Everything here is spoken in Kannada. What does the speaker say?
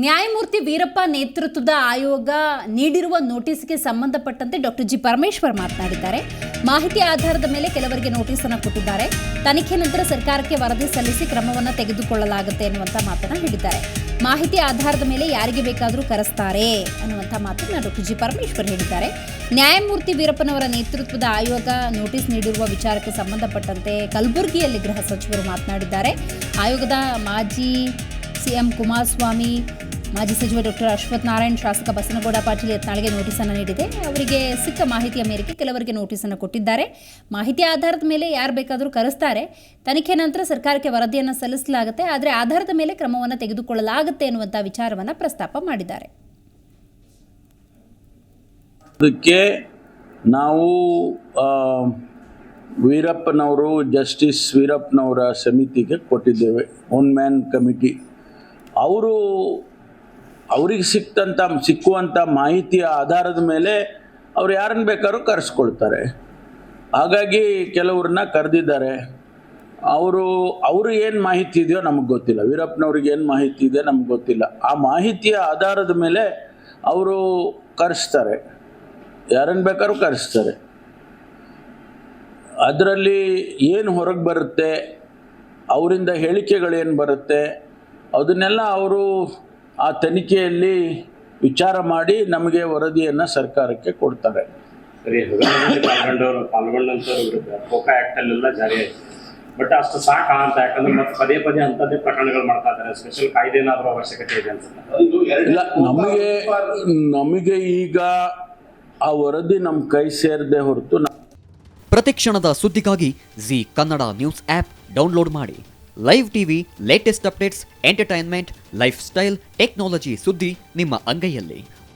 ನ್ಯಾಯಮೂರ್ತಿ ವೀರಪ್ಪ ನೇತೃತ್ವದ ಆಯೋಗ ನೀಡಿರುವ ನೋಟಿಸ್ಗೆ ಸಂಬಂಧಪಟ್ಟಂತೆ ಡಾಕ್ಟರ್ ಜಿ ಪರಮೇಶ್ವರ್ ಮಾತನಾಡಿದ್ದಾರೆ. ಮಾಹಿತಿ ಆಧಾರದ ಮೇಲೆ ಕೆಲವರಿಗೆ ನೋಟಿಸ್ ಅನ್ನು ಕೊಟ್ಟಿದ್ದಾರೆ. ತನಿಖೆ ನಂತರ ಸರ್ಕಾರಕ್ಕೆ ವರದಿ ಸಲ್ಲಿಸಿ ಕ್ರಮವನ್ನು ತೆಗೆದುಕೊಳ್ಳಲಾಗುತ್ತೆ ಅನ್ನುವಂಥ ಮಾತನ್ನು ಹೇಳಿದ್ದಾರೆ. ಮಾಹಿತಿ ಆಧಾರದ ಮೇಲೆ ಯಾರಿಗೆ ಬೇಕಾದರೂ ಕರೆಸ್ತಾರೆ ಅನ್ನುವಂಥ ಮಾತನ್ನು ಡಾಕ್ಟರ್ ಜಿ ಪರಮೇಶ್ವರ್ ಹೇಳಿದ್ದಾರೆ. ನ್ಯಾಯಮೂರ್ತಿ ವೀರಪ್ಪನವರ ನೇತೃತ್ವದ ಆಯೋಗ ನೋಟಿಸ್ ನೀಡಿರುವ ವಿಚಾರಕ್ಕೆ ಸಂಬಂಧಪಟ್ಟಂತೆ ಕಲಬುರಗಿಯಲ್ಲಿ ಗೃಹ ಸಚಿವರು ಮಾತನಾಡಿದ್ದಾರೆ. ಆಯೋಗದ ಮಾಜಿ ಸಿಎಂ ಕುಮಾರಸ್ವಾಮಿ, ಮಾಜಿ ಸಚಿವ ಡಾಕ್ಟರ್ ಅಶ್ವಥ್ ನಾರಾಯಣ್, ಶಾಸಕ ಬಸನಗೌಡ ಪಾಟೀಲ್ ಯತ್ನಾಳ್ಗೆ ನೋಟಿಸನ್ನು ನೀಡಿದೆ. ಅವರಿಗೆ ಸಿಕ್ಕ ಮಾಹಿತಿಯ ಮೇರೆಗೆ ಕೆಲವರಿಗೆ ನೋಟಿಸನ್ನು ಕೊಟ್ಟಿದ್ದಾರೆ. ಮಾಹಿತಿ ಆಧಾರದ ಮೇಲೆ ಯಾರು ಬೇಕಾದರೂ ಕರೆಸ್ತಾರೆ. ತನಿಖೆ ನಂತರ ಸರ್ಕಾರಕ್ಕೆ ವರದಿಯನ್ನು ಸಲ್ಲಿಸಲಾಗುತ್ತೆ, ಆದರೆ ಆಧಾರದ ಮೇಲೆ ಕ್ರಮವನ್ನು ತೆಗೆದುಕೊಳ್ಳಲಾಗುತ್ತೆ ಎನ್ನುವಂಥ ವಿಚಾರವನ್ನು ಪ್ರಸ್ತಾಪ ಮಾಡಿದ್ದಾರೆ. ಅದಕ್ಕೆ ನಾವು ವೀರಪ್ಪನವರು, ಜಸ್ಟಿಸ್ ವೀರಪ್ಪನವರ ಸಮಿತಿಗೆ ಕೊಟ್ಟಿದ್ದೇವೆ, ಒನ್ ಮ್ಯಾನ್ ಕಮಿಟಿ. ಅವ್ರಿಗೆ ಸಿಕ್ಕುವಂಥ ಮಾಹಿತಿಯ ಆಧಾರದ ಮೇಲೆ ಅವ್ರು ಯಾರನ್ನು ಬೇಕಾದ್ರೂ ಕರೆಸ್ಕೊಳ್ತಾರೆ. ಹಾಗಾಗಿ ಕೆಲವ್ರನ್ನ ಕರೆದಿದ್ದಾರೆ. ಅವರು ಏನು ಮಾಹಿತಿ ಇದೆಯೋ ನಮಗೆ ಗೊತ್ತಿಲ್ಲ, ವೀರಪ್ಪನವ್ರಿಗೆ ಏನು ಮಾಹಿತಿ ಇದೆ ನಮ್ಗೆ ಗೊತ್ತಿಲ್ಲ. ಆ ಮಾಹಿತಿಯ ಆಧಾರದ ಮೇಲೆ ಅವರು ಕರೆಸ್ತಾರೆ, ಯಾರನ್ನು ಬೇಕಾದ್ರೂ ಕರೆಸ್ತಾರೆ. ಅದರಲ್ಲಿ ಏನು ಹೊರಗೆ ಬರುತ್ತೆ, ಅವರಿಂದ ಹೇಳಿಕೆಗಳೇನು ಬರುತ್ತೆ, ಅದನ್ನೆಲ್ಲ ಅವರು ಆ ತನಿಖೆಯಲ್ಲಿ ವಿಚಾರ ಮಾಡಿ ನಮಗೆ ವರದಿಯನ್ನು ಸರ್ಕಾರಕ್ಕೆ ಕೊಡ್ತಾರೆ. ಸರಿ, ಪಾಲ್ಗೊಂಡಂಥವ್ರು ಕೋಕಾ ಆ್ಯಕ್ಟಲ್ಲೆಲ್ಲ ಜಾರಿ ಆಯಿತು. ಬಟ್ ಅಷ್ಟು ಸಾಕ ಅಂತ, ಯಾಕಂದ್ರೆ ಮತ್ತೆ ಪದೇ ಪದೇ ಅಂಥದ್ದೇ ಪ್ರಕರಣಗಳು ಮಾಡ್ತಾ ಇದ್ದಾರೆ. ಸ್ಪೆಷಲ್ ಕಾಯ್ದೆ ಏನಾದರೂ ಅವಶ್ಯಕತೆ ಇದೆ ಅನ್ಸುತ್ತೆ? ಇಲ್ಲ, ನಮಗೆ ಈಗ ಆ ವರದಿ ನಮ್ಮ ಕೈ ಸೇರದೆ ಹೊರತು. ಪ್ರತಿಕ್ಷಣದ ಸುದ್ದಿಗಾಗಿ Zee Kannada news app download ಮಾಡಿ. Live TV, latest updates, entertainment, life style, technology ಸುದ್ದಿ ನಿಮ್ಮ ಅಂಗೈಯಲ್ಲಿ.